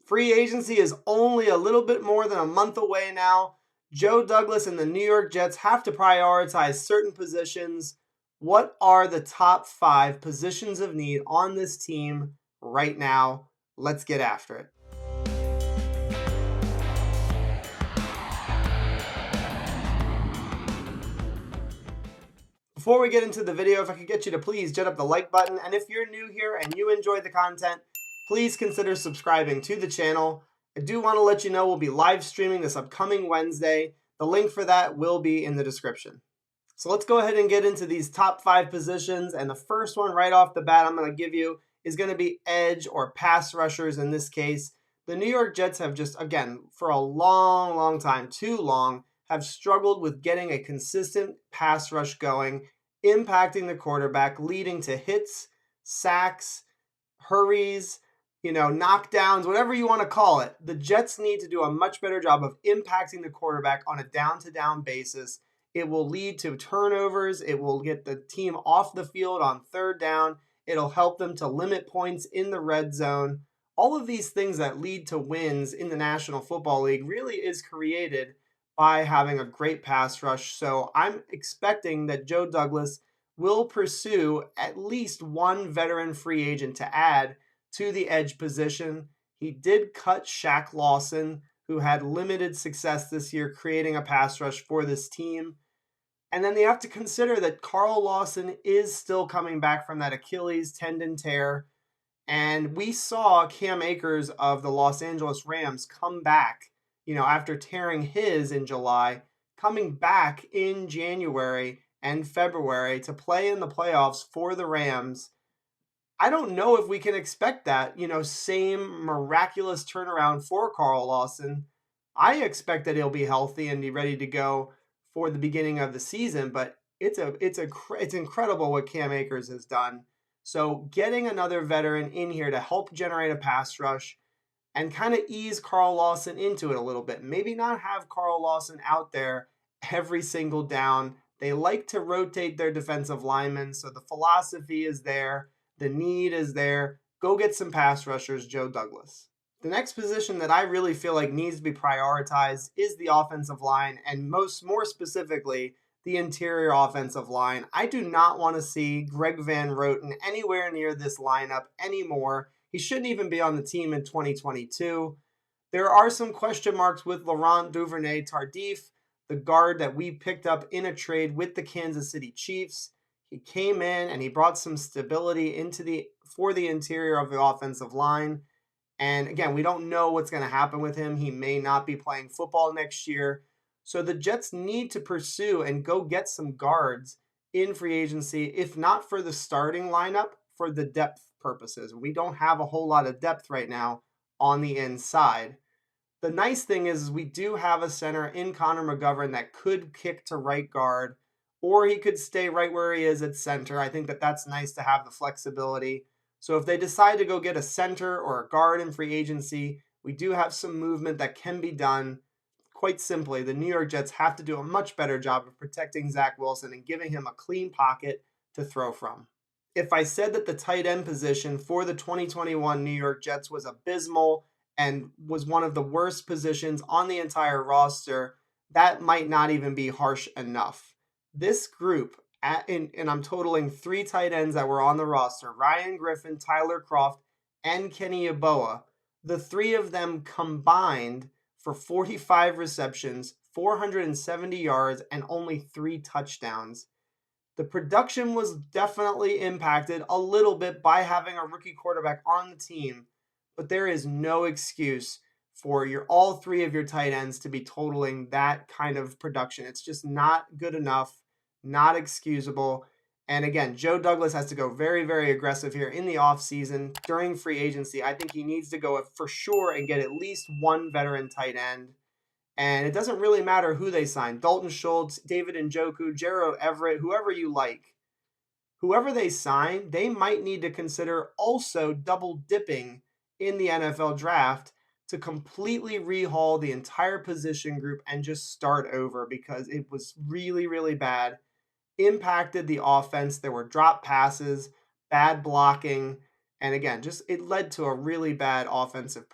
Free agency is only a little bit more than a month away now. Joe Douglas and the New York Jets have to prioritize certain positions. What are the top 5 positions of need on this team right now? Let's get after it. Before we get into the video, if I could get you to please jet up the like button, and if you're new here and you enjoy the content, please consider subscribing to the channel. I do want to let you know we'll be live streaming this upcoming Wednesday. The link for that will be in the description. So let's go ahead and get into these top 5 positions, and the first one right off the bat I'm going to give you is going to be edge or pass rushers in this case. The New York Jets have just, again, for a long time, too long, have struggled with getting a consistent pass rush going, impacting the quarterback, leading to hits, sacks, hurries, knockdowns, whatever you want to call it. The Jets need to do a much better job of impacting the quarterback on a down-to-down basis. It will lead to turnovers. It will get the team off the field on third down. It'll help them to limit points in the red zone. All of these things that lead to wins in the National Football League really is created by having a great pass rush. So I'm expecting that Joe Douglas will pursue at least one veteran free agent to add to the edge position. He did cut Shaq Lawson, who had limited success this year creating a pass rush for this team. And then they have to consider that Carl Lawson is still coming back from that Achilles tendon tear. And we saw Cam Akers of the Los Angeles Rams come back, after tearing his in July, coming back in January and February to play in the playoffs for the Rams. I don't know if we can expect that, same miraculous turnaround for Carl Lawson. I expect that he'll be healthy and be ready to go for the beginning of the season, but it's incredible what Cam Akers has done. So getting another veteran in here to help generate a pass rush and kind of ease Carl Lawson into it a little bit. Maybe not have Carl Lawson out there every single down. They like to rotate their defensive linemen, so the philosophy is there. The need is there. Go get some pass rushers, Joe Douglas. The next position that I really feel like needs to be prioritized is the offensive line, and more specifically, the interior offensive line. I do not want to see Greg Van Roten anywhere near this lineup anymore. He shouldn't even be on the team in 2022. There are some question marks with Laurent Duvernay-Tardif, the guard that we picked up in a trade with the Kansas City Chiefs. He came in and he brought some stability for the interior of the offensive line. And again, we don't know what's going to happen with him. He may not be playing football next year. So the Jets need to pursue and go get some guards in free agency, if not for the starting lineup, for the depth purposes. We don't have a whole lot of depth right now on the inside. The nice thing is we do have a center in Connor McGovern that could kick to right guard, or he could stay right where he is at center. I think that that's nice to have the flexibility. So if they decide to go get a center or a guard in free agency, we do have some movement that can be done. Quite simply, the New York Jets have to do a much better job of protecting Zach Wilson and giving him a clean pocket to throw from. If I said that the tight end position for the 2021 New York Jets was abysmal and was one of the worst positions on the entire roster, that might not even be harsh enough. This group, and I'm totaling 3 tight ends that were on the roster, Ryan Griffin, Tyler Kroft, and Kenny Yeboah. The 3 of them combined for 45 receptions, 470 yards, and only 3 touchdowns. The production was definitely impacted a little bit by having a rookie quarterback on the team, but there is no excuse for all 3 of your tight ends to be totaling that kind of production. It's just not good enough, not excusable. And again, Joe Douglas has to go very, very aggressive here in the offseason during free agency. I think he needs to go for sure and get at least one veteran tight end. And it doesn't really matter who they sign. Dalton Schultz, David Njoku, Gerald Everett, whoever you like. Whoever they sign, they might need to consider also double dipping in the NFL draft to completely rehaul the entire position group and just start over, because it was really, really bad. Impacted the offense. There were drop passes, bad blocking, And again, just it led to a really bad offensive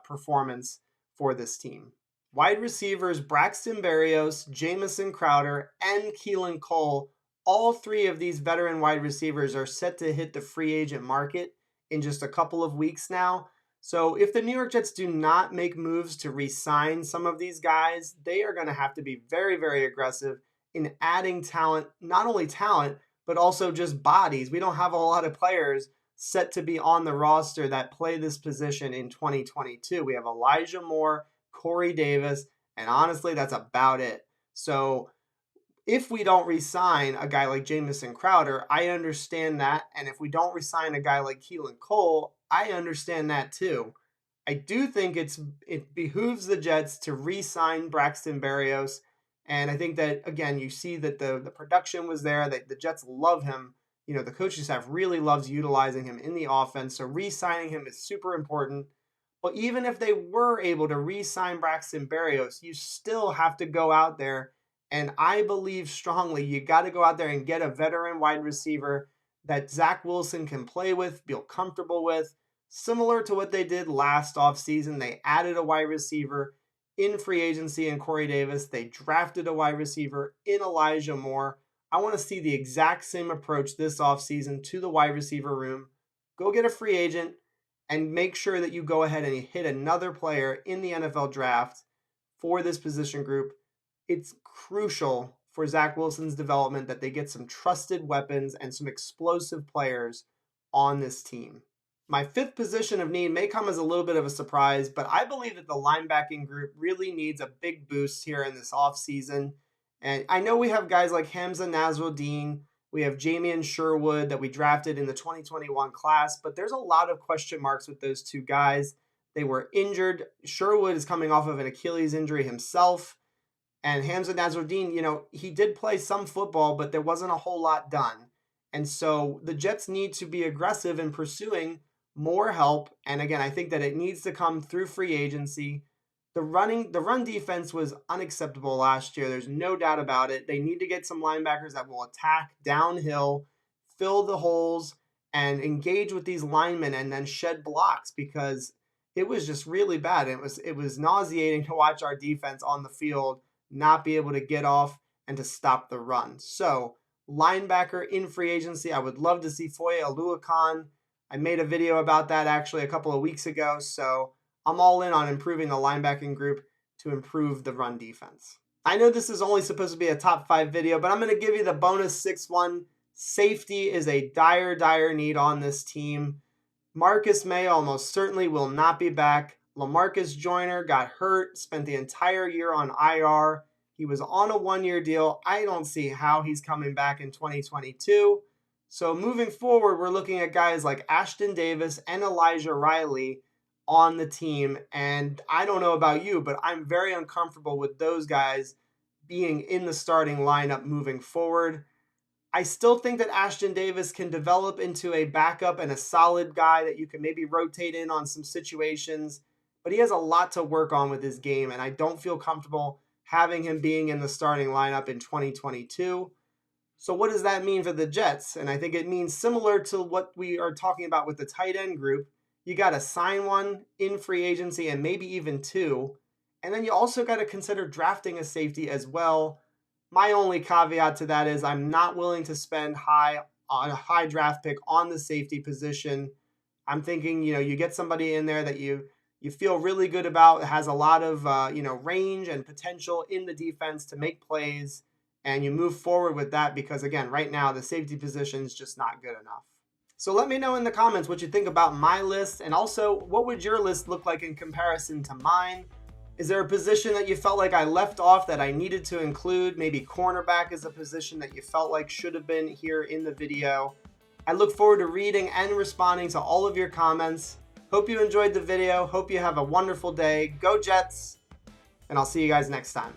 performance for this team. Wide receivers Braxton Berrios, Jamison Crowder, and Keelan Cole, all three of these veteran wide receivers are set to hit the free agent market in just a couple of weeks now. So if the New York Jets do not make moves to re-sign some of these guys, they are going to have to be very, very aggressive in adding talent, not only talent, but also just bodies. We don't have a lot of players set to be on the roster that play this position in 2022. We have Elijah Moore, Corey Davis, and honestly, that's about it. So if we don't re-sign a guy like Jamison Crowder, I understand that. And if we don't re-sign a guy like Keelan Cole, I understand that too. I do think it behooves the Jets to re-sign Braxton Berrios. And I think that, again, you see that the production was there, that the Jets love him. You know, the coaching staff really loves utilizing him in the offense. So re-signing him is super important. But even if they were able to re-sign Braxton Berrios, you still have to go out there. And I believe strongly you got to go out there and get a veteran wide receiver that Zach Wilson can play with, feel comfortable with. Similar to what they did last offseason, they added a wide receiver in free agency in Corey Davis. They drafted a wide receiver in Elijah Moore. I want to see the exact same approach this offseason to the wide receiver room. Go get a free agent and make sure that you go ahead and hit another player in the NFL draft for this position group. It's crucial for Zach Wilson's development that they get some trusted weapons and some explosive players on this team. My fifth position of need may come as a little bit of a surprise, but I believe that the linebacking group really needs a big boost here in this offseason. And I know we have guys like Hamza Nasruddin, we have Jamian Sherwood that we drafted in the 2021 class, but there's a lot of question marks with those two guys. They were injured. Sherwood is coming off of an Achilles injury himself. And Hamza Nasruddin, you know, he did play some football, but there wasn't a whole lot done. And so the Jets need to be aggressive in pursuing more help. And again, I think that it needs to come through free agency. The run defense was unacceptable last year. There's no doubt about it. They need to get some linebackers that will attack downhill, fill the holes, and engage with these linemen and then shed blocks, because it was just really bad. It was nauseating to watch our defense on the field not be able to get off and to stop the run. So linebacker in free agency, I would love to see Foye Oluokun. I made a video about that actually a couple of weeks ago. So I'm all in on improving the linebacking group to improve the run defense. I know this is only supposed to be a top 5 video, but I'm going to give you the bonus 6 one. Safety is a dire need on this team. Marcus May almost certainly will not be back. LaMarcus Joyner got hurt, spent the entire year on IR. He was on a 1-year deal. I don't see how he's coming back in 2022. So moving forward, we're looking at guys like Ashton Davis and Elijah Riley on the team. And I don't know about you, but I'm very uncomfortable with those guys being in the starting lineup moving forward. I still think that Ashton Davis can develop into a backup and a solid guy that you can maybe rotate in on some situations, but he has a lot to work on with his game, and I don't feel comfortable having him being in the starting lineup in 2022. So what does that mean for the Jets? And I think it means similar to what we are talking about with the tight end group. You got to sign one in free agency and maybe even 2. And then you also got to consider drafting a safety as well. My only caveat to that is I'm not willing to spend on a high draft pick on the safety position. I'm thinking, you get somebody in there that you feel really good about, has a lot of, range and potential in the defense to make plays, and you move forward with that because, again, right now the safety position is just not good enough. So let me know in the comments what you think about my list, and also what would your list look like in comparison to mine? Is there a position that you felt like I left off that I needed to include? Maybe cornerback is a position that you felt like should have been here in the video. I look forward to reading and responding to all of your comments. Hope you enjoyed the video. Hope you have a wonderful day. Go Jets, and I'll see you guys next time.